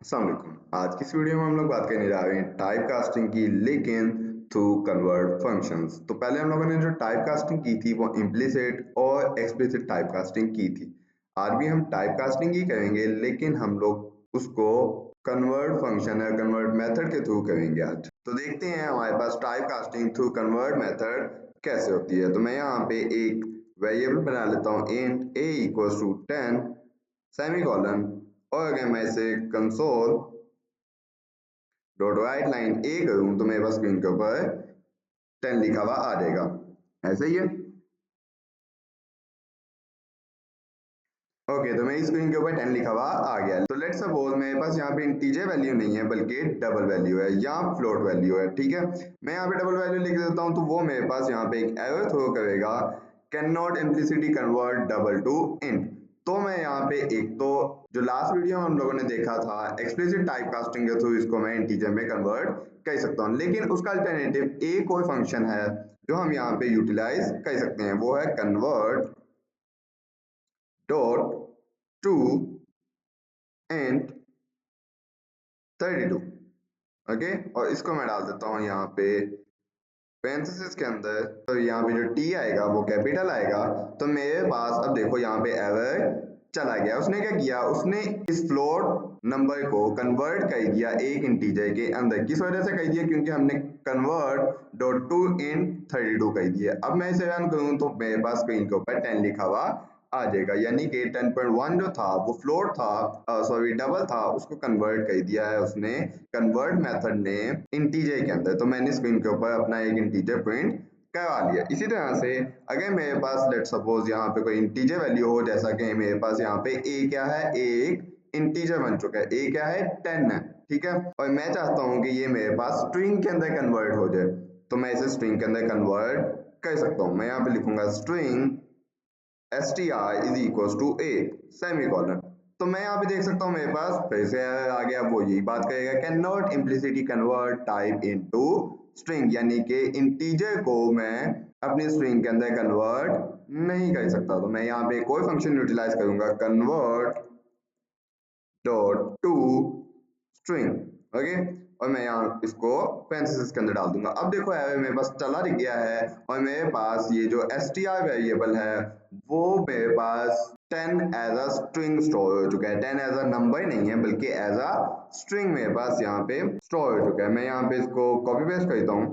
अस्सलाम वालेकुम। आज की इस वीडियो में हम लोग बात करने जा रहे हैं टाइप कास्टिंग की, लेकिन थ्रू कन्वर्ट फंक्शंस। तो पहले हम लोगों ने जो टाइप कास्टिंग की थी वो इम्प्लिसिट और एक्सप्लिसिट टाइप कास्टिंग की थी। आज भी हम टाइप कास्टिंग ही करेंगे, लेकिन हम लोग उसको कन्वर्ट फंक्शन या कन्वर्ट मेथड के थ्रू करेंगे आज। तो देखते हैं हमारे पास type casting through convert method कैसे होती है। तो मैं यहाँ पे एक वेरिएबल बना लेता हूँ, int a equals to 10 semicolon, और अगर मैं इसे console dot write line A करूं तो मेरे पास स्क्रीन के ऊपर 10 लिखा हुआ आ जाएगा। ऐसे ही है। ओके, तो मेरी स्क्रीन के ऊपर 10 लिखा हुआ आ गया। तो लेट्स सपोज मेरे पास यहाँ पे इंटीजर वैल्यू नहीं है बल्कि डबल वैल्यू है या फ्लोट वैल्यू है। ठीक है, मैं यहाँ पे डबल वैल्यू लिख देता हूँ तो वो मेरे पास यहाँ पे एक एरर थ्रो करेगा, can not implicitly convert double two int. तो मैं यहाँ पे एक तो जो लास्ट वीडियो में हम लोगों ने देखा था एक्सप्लिसिट टाइप कास्टिंग के थ्रू इसको मैं इंटीजर में कन्वर्ट कर सकता हूँ, लेकिन उसका अल्टरनेटिव एक और फंक्शन है जो हम यहाँ पे यूटिलाइज कर सकते हैं, वो है convert dot to and 32। Okay, और इसको मैं डाल देता हूँ यहाँ पे पेरेंथेसिस के अंदर। तो यहाँ पे जो टी आएगा वो कैपिटल आएगा। तो मेरे पास अब देखो यहाँ पे एरर चला गया। उसने क्या किया, उसने इस फ्लोट नंबर को कन्वर्ट कर दिया एक इंटीजर के अंदर। किस वजह से कर दिया, क्योंकि हमने कन्वर्ट डॉट टू इन 32 कर दिया। अब मैं इसे रन करूँ तो मेरे पास स्क्रीन के ऊपर 10 लिखा हुआ आ जाएगा, यानी कि 10.1 जो था वो फ्लोट था, सॉरी डबल था, उसको कन्वर्ट कर दिया है उसने कन्वर्ट मेथड ने इंटीजर के अंदर। तो मैंने स्क्रीन के ऊपर अपना एक इंटीजर प्रिंट करवा लिया। इसी तरह से अगर मेरे पास लेट सपोज यहाँ पे कोई इंटीजर वैल्यू हो, जैसा कि मेरे पास यहाँ पे a क्या है, a एक इंटीजर बन चुका है, a क्या है 10 है। ठीक है, और मैं चाहता हूँ कि ये मेरे पास स्ट्रिंग के अंदर कन्वर्ट हो जाए, तो मैं इसे स्ट्रिंग के अंदर कन्वर्ट कर सकता हूँ। मैं यहाँ पे लिखूंगा string str is equal to a semicolon. तो मैं यहाँ पे देख सकता हूँ मेरे पास फिर से आ गया, वो यही बात करेगा, can not implicitly convert type into string, यानी कि इंटीजर को मैं अपनी स्ट्रिंग के अंदर कन्वर्ट नहीं कर सकता। तो मैं यहाँ पे कोई फंक्शन यूटिलाइज करूंगा, convert dot to string. Okay, और मैं यहाँ इसको पेरेंथेसिस के अंदर डाल दूंगा। अब देखो एरर मेरे पास चला गया है और मेरे पास ये जो str वेरिएबल है वो मेरे पास 10 एज अ स्ट्रिंग स्टोर हो चुका है। 10 एज अ नंबर नहीं है बल्कि एज अ स्ट्रिंग मेरे पास यहाँ पे स्टोर हो चुका है। मैं यहाँ पे इसको कॉपी पेस्ट करता हूँ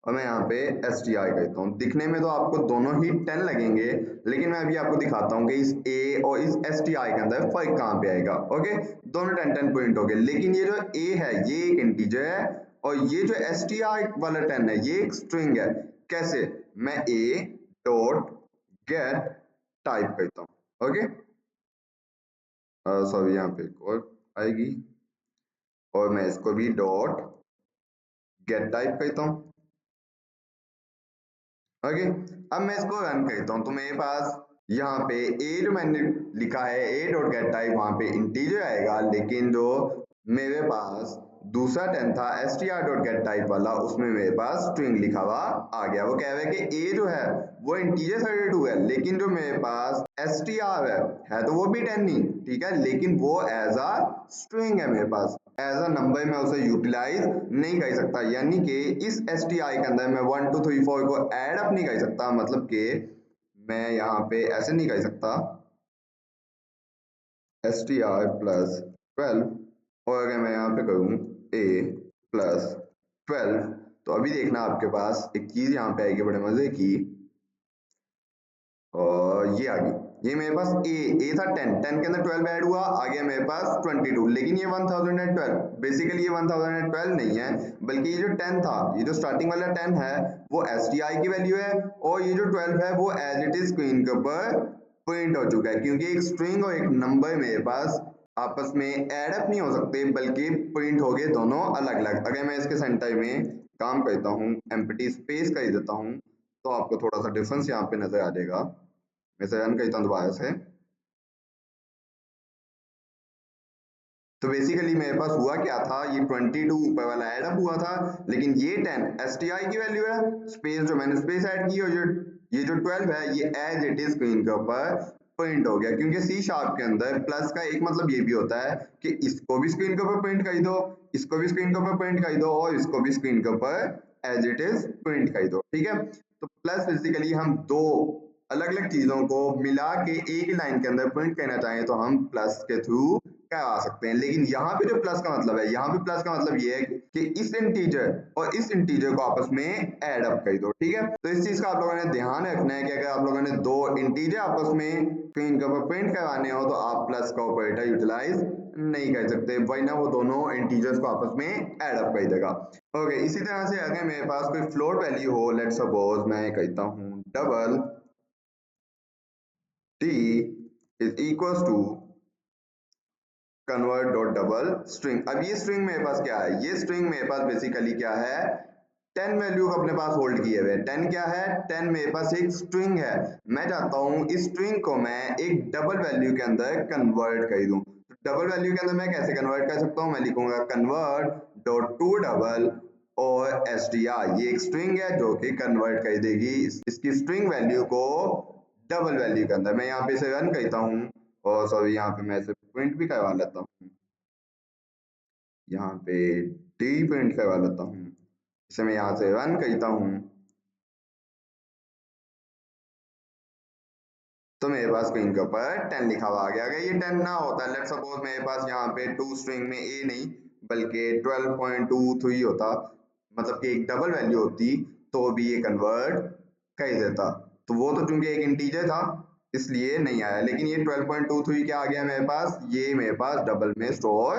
और मैं यहाँ पे str करता हूँ। दिखने में तो आपको दोनों ही 10 लगेंगे, लेकिन मैं अभी आपको दिखाता हूँ कि इस a और इस str के अंदर फर्क कहाँ पे आएगा। ओके, दोनों 10 पॉइंट हो गए, लेकिन ये जो a है ये एक इंटीजर है और ये जो str वाला 10 है ये एक स्ट्रिंग है। कैसे, मैं a डॉट गेट टाइप करता हूँ। ओके, सॉरी यहाँ पे एक और आएगी और मैं इसको भी डॉट गेट टाइप करता हूँ। ओके, अब मैं इसको रन करता हूँ तो मेरे पास यहाँ पे a जो मैंने लिखा है a डॉट गेट टाइप, वहां पे इंटीजर आएगा, लेकिन जो मेरे पास दूसरा 10 था str डॉट गेट टाइप वाला, उसमें मेरे पास स्ट्रिंग लिखा हुआ आ गया। वो कह रहा है कि a जो है वो इंटीजर 32 है, लेकिन जो मेरे पास str है तो वो भी 10 ही, ठीक है, लेकिन वो एज अ स्ट्रिंग है, मेरे पास एज अ नंबर में उसे यूटिलाइज नहीं कर सकता। यानी कि इस str के अंदर मैं 1 2 3 4 को ऐड अप नहीं कर सकता, मतलब कि मैं यहाँ पे ऐसे नहीं कर सकता str प्लस 12, और अगर मैं यहाँ पे करूँ a प्लस 12, तो अभी देखना आपके पास एक चीज यहाँ पे आएगी बड़े मजे की, और ये आ गई। ये मेरे पास a था 10, 10 के अंदर 12 ऐड हुआ, आ गया मेरे पास 22, लेकिन ये 1012 बेसिकली ये 1012 नहीं है, बल्कि ये जो 10 था, ये जो स्टार्टिंग वाला 10 है वो str की वैल्यू है, और ये जो 12 है वो एज इट इज स्क्रीन के ऊपर प्रिंट हो चुका है, क्योंकि एक स्ट्रिंग और एक नंबर मेरे पास आपस में एड अप नहीं हो सकते बल्कि प्रिंट हो गए दोनों अलग अलग। अगर मैं इसके सेंटर में काम करता हूँ, एम्प्टी स्पेस कर देता हूँ, तो आपको थोड़ा सा डिफरेंस यहाँ पे नजर आ जाएगा। मैं इसे रन करता हूँ दोबारा से। तो बेसिकली मेरे पास हुआ क्या था, ये 22 ऊपर वाला ऐड अप हुआ था, लेकिन ये 10 str की वैल्यू है, स्पेस जो मैंने स्पेस ऐड की, और ये जो 12 है ये एज इट इज स्क्रीन के ऊपर प्रिंट हो गया, क्योंकि सी शार्प के अंदर प्लस का एक मतलब ये भी होता है कि इसको भी स्क्रीन के ऊपर प्रिंट कर दो, इसको भी स्क्रीन के ऊपर प्रिंट कर दो और इसको भी स्क्रीन के ऊपर एज इट इज प्रिंट कर दो। ठीक है, तो प्लस बेसिकली हम दो अलग अलग चीजों को मिला के एक ही लाइन के अंदर प्रिंट करना चाहें तो हम प्लस के थ्रू करवा सकते हैं। लेकिन यहाँ पे जो प्लस का मतलब है, यहाँ पे प्लस का मतलब ये है कि इस इंटीजर और इस इंटीजर को आपस में ऐड अप कर दो। ठीक है, तो इस चीज का आप लोगों ने ध्यान रखना है कि अगर आप लोगों ने दो इंटीजर आपस में स्क्रीन के ऊपर प्रिंट करवाने हो तो आप प्लस का ऑपरेटर यूटिलाइज नहीं कर सकते, वरना वो दोनों इंटीजर्स को आपस में ऐड अप कर देगा। ओके, इसी तरह से अगर मेरे पास कोई फ्लोट वैल्यू हो, लेट्स सपोज मैं कहता हूँ double t is equal to convert dot double string. अब ये स्ट्रिंग मेरे पास क्या है, ये स्ट्रिंग मेरे पास बेसिकली क्या है, 10 वैल्यू को अपने पास होल्ड किए हुए। 10 क्या है, 10 मेरे पास एक स्ट्रिंग है। मैं चाहता हूँ इस स्ट्रिंग को मैं एक डबल वैल्यू के अंदर कन्वर्ट कर दूं। डबल वैल्यू के अंदर मैं कैसे कन्वर्ट कर सकता हूँ, मैं लिखूंगा कन्वर्ट डॉट टू डबल और str। ये एक स्ट्रिंग है जो कि कन्वर्ट कर देगी इसकी स्ट्रिंग वैल्यू को डबल वैल्यू के अंदर। मैं यहाँ पे इसे रन करता हूँ और सॉरी यहाँ पे मैं इसे प्रिंट भी करवा लेता हूँ, यहाँ पे डी प्रिंट करवा लेता हूँ, इसे मैं यहाँ से रन करता हूँ तो मेरे पास स्क्रीन के ऊपर 10 लिखा हुआ आ गया। अगर ये 10 ना होता, लेट्स सपोज मेरे पास यहाँ पे टू स्ट्रिंग में a नहीं बल्कि 12.23 होता, मतलब कि एक डबल वैल्यू होती, तो भी ये कन्वर्ट कर देता। तो वो तो चूंकि एक इंटीजर था इसलिए नहीं आया, लेकिन ये 12.23 क्या आ गया मेरे पास, ये मेरे पास डबल में स्टोर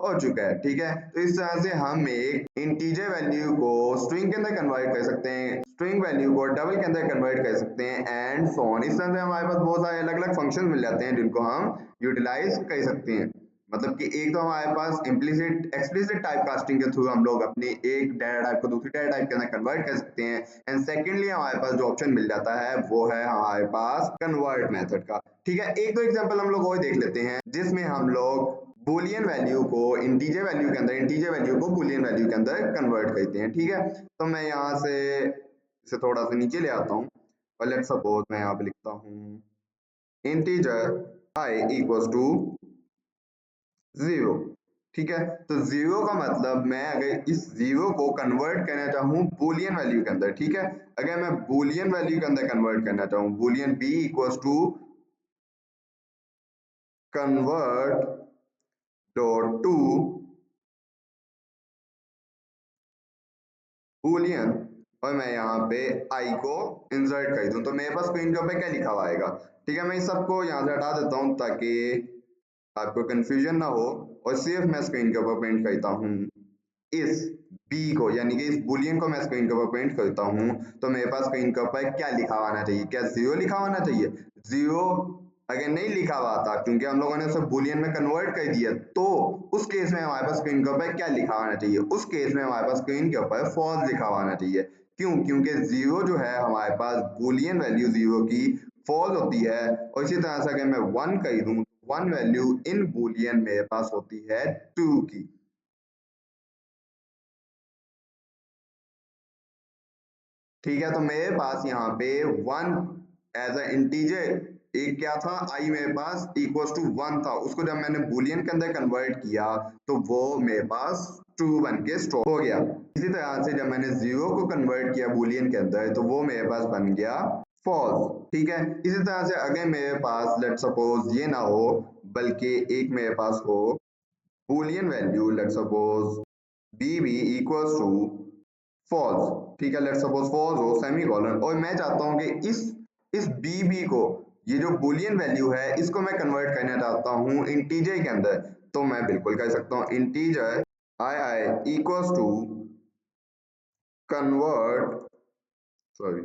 हो चुका है। ठीक है, तो इस तरह से हम एक इंटीजर वैल्यू को स्ट्रिंग के अंदर कन्वर्ट कर सकते हैं, स्ट्रिंग वैल्यू को डबल के अंदर कन्वर्ट कर सकते हैं एंड सो ऑन। इस तरह से हमारे पास बहुत सारे अलग अलग फंक्शन मिल जाते हैं जिनको हम यूटिलाइज कर सकते हैं। मतलब कि एक तो हमारे पास इम्प्लिसिट एक्सप्लिसिट टाइप कास्टिंग के थ्रू हम लोग अपनी एक डाटा टाइप को दूसरी डाटा टाइप के अंदर कन्वर्ट कर सकते हैं, एंड सेकेंडली हमारे पास जो ऑप्शन मिल जाता है वो है हमारे पास कन्वर्ट मेथड का। ठीक है, एक दो एग्जांपल हम लोग और देख लेते हैं जिसमें हम लोग बूलियन वैल्यू को इंटीजर वैल्यू के अंदर, इंटीजर वैल्यू को बूलियन वैल्यू के अंदर कन्वर्ट करते हैं। ठीक है, तो मैं यहाँ से इसे थोड़ा सा नीचे ले आता हूँ और लेट्स सपोज मैं यहाँ पे लिखता हूँ इंटीजर i इक्वल्स टू 0। ठीक है, तो 0 का मतलब मैं अगर इस 0 को कन्वर्ट करना चाहूँ बूलियन वैल्यू के अंदर, ठीक है, अगर मैं बूलियन वैल्यू के अंदर कन्वर्ट करना चाहूँ, boolean b equals to convert dot to boolean और मैं यहाँ पे i को इंसर्ट कर दूं तो मेरे पास स्क्रीन के ऊपर क्या लिखा हुआ आएगा। ठीक है, मैं इस सबको यहाँ से हटा देता हूँ ताकि आपको कंफ्यूजन ना हो, और सिर्फ मैं स्क्रीन के ऊपर प्रिंट करता हूँ इस b को, यानी कि इस बूलियन को मैं स्क्रीन के ऊपर प्रिंट करता हूँ तो मेरे पास स्क्रीन के ऊपर क्या लिखा हुआ आना चाहिए, क्या 0 लिखा हुआ आना चाहिए। 0 अगर नहीं लिखा हुआ था क्योंकि हम लोगों ने उसे बूलियन में कन्वर्ट कर दिया, तो उस केस में हमारे पास स्क्रीन के ऊपर क्या लिखा हुआ आना चाहिए, उस केस में हमारे पास स्क्रीन के ऊपर फॉल्स लिखा हुआ आना चाहिए। क्यों, क्योंकि 0 जो है हमारे पास बूलियन वैल्यू 0 की फॉल्स होती है, और इसी तरह से अगर मैं 1 कर दूं, 1 वैल्यू इन बूलियन मेरे पास होती है 2 की। ठीक है, तो मेरे पास यहाँ पे 1 एज अ इंटीजर एक क्या था, i मेरे पास इक्वल्स टू 1 था, उसको जब मैंने बूलियन के अंदर कन्वर्ट किया तो वो मेरे पास 2 बन के स्टोर हो गया। इसी तरह से जब मैंने 0 को कन्वर्ट किया बूलियन के अंदर तो वो मेरे पास बन गया फॉल्स। ठीक है, इसी तरह से अगर मेरे पास लेट सपोज ये ना हो बल्कि एक मेरे पास हो boolean value, let suppose b equals to false. ठीक है, लेट्स सपोज फॉल्स हो सेमीकोलन, और मैं चाहता हूं कि इस बी को, ये जो बूलियन वैल्यू है इसको मैं कन्वर्ट करना चाहता हूं इंटीजर के अंदर, तो मैं बिल्कुल कर सकता हूं integer I equals to convert sorry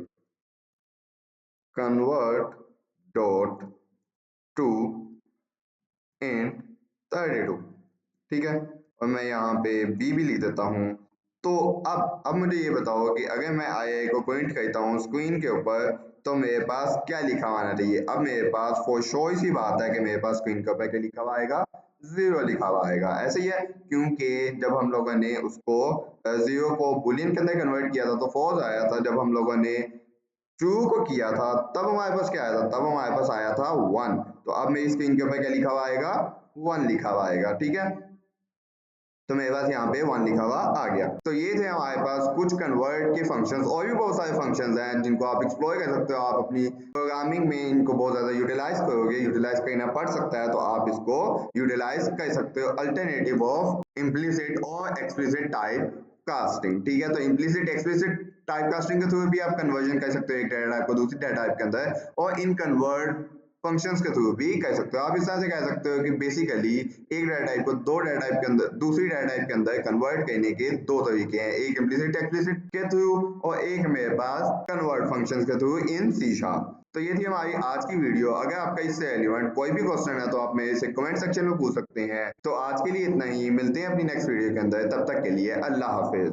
convert dot to int 32। ठीक है, और मैं यहाँ पे b भी लिख देता हूँ। तो अब मुझे ये बताओ कि अगर मैं आई को प्रिंट करता हूँ स्क्रीन के ऊपर तो मेरे पास क्या लिखा हुआ आना चाहिए। अब मेरे पास फॉर श्योर सी बात है कि मेरे पास स्क्रीन के ऊपर क्या लिखा हुआ आएगा, 0 लिखा हुआ आएगा। ऐसे ही है क्योंकि जब हम लोगों ने उसको 0 को बूलियन के अंदर कन्वर्ट किया था तो फॉल्स आया था, जब हम लोगों ने ट्रू को किया था तब हमारे पास क्या आया था, तब हमारे पास आया था 1। तो अब मेरी स्क्रीन के ऊपर क्या लिखा हुआ आएगा, 1 लिखा हुआ आएगा। ठीक है, तो मेरे पास यहाँ पे 1 लिखा हुआ आ गया। तो ये थे हमारे पास कुछ कन्वर्ट के फंक्शंस, और भी बहुत सारे फंक्शंस हैं जिनको आप एक्सप्लोर कर सकते हो। आप अपनी प्रोग्रामिंग में इनको बहुत ज़्यादा यूटिलाइज करोगे, यूटिलाइज करना पड़ सकता है, तो आप इसको यूटिलाइज कर सकते हो अल्टरनेटिव ऑफ इम्प्लिसिट और एक्सप्लिसिट टाइप कास्टिंग। ठीक है, तो इम्प्लिसिट एक्सप्लिसिट टाइप कास्टिंग के थ्रू भी आप कन्वर्जन कर सकते हो एक डेटा टाइप को दूसरी डेटा टाइप के अंदर, और इन कन्वर्ट फंक्शंस के थ्रू भी कर सकते हो। आप इस तरह से कह सकते हो कि बेसिकली एक डाटा टाइप को दो डाटा टाइप के अंदर, दूसरी डाटा टाइप के अंदर कन्वर्ट करने के दो तरीके हैं, एक इम्प्लिसिट एक्सप्लिसिट के थ्रू और एक मेरे पास कन्वर्ट फंक्शंस के थ्रू इन सी शार्प। तो ये थी हमारी आज की वीडियो। अगर आपका इससे रेलिवेंट कोई भी क्वेश्चन है तो आप मेरे से कमेंट सेक्शन में पूछ सकते हैं। तो आज के लिए इतना ही, मिलते हैं अपनी नेक्स्ट वीडियो के अंदर, तब तक के लिए अल्लाह हाफिज।